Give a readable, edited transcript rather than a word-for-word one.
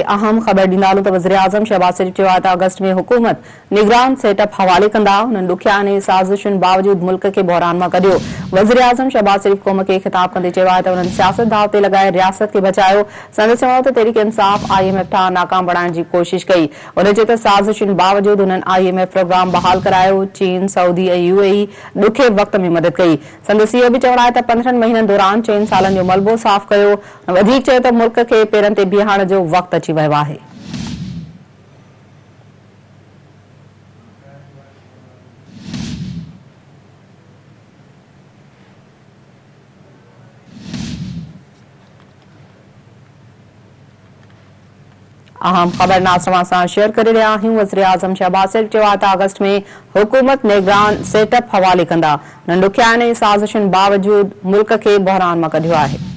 अहम ख़बर ॾींदालूं त वज़ीर-ए-आज़म शहबाज़ शरीफ़ चयो आहे त अगस्त में हुकूमत निगरान सेटअप हवाले कंदा। हुननि ॾुखिया ऐं साज़िशुनि बावजूदि मुल्क खे बहरान मां कढियो। वज़ीर-ए-आज़म शहबाज़ शरीफ़ क़ौम खे ख़िताब कंदे चयो आहे त हुननि सियासत दाव ते लॻाए रियासत खे बचायो। संदसि चवणो त तहरीक इंसाफ़ IMF ठाह नाकाम बणाइण जी कोशिश कई। उन चयो त साज़िशुनि बावजूदि हुननि IMF प्रोग्राम बहाल करायो। चीन, सऊदी ऐं UAE ॾुखे वक़्त में मदद कई। संदसि इहो बि चवणु आहे त 15 महीननि दौरान 4 सालनि जो मलबो साफ़ कयो। वधीक चयो त मुल्क खे पेरनि ते बीहण जो वक़्त अची वियो आहे। अहम ख़बर नाज़रीन सां शेयर करे रहिया आहियूं। वज़ीर-ए-आज़म शहबाज़ शरीफ़ चयो आहे त अगस्त में हुकूमत निगरान सेटअप हवाले कंदा। हुननि ॾुखिया ऐं साज़िशुनि बावजूदि मुल्क खे बहरान मां कढियो आहे।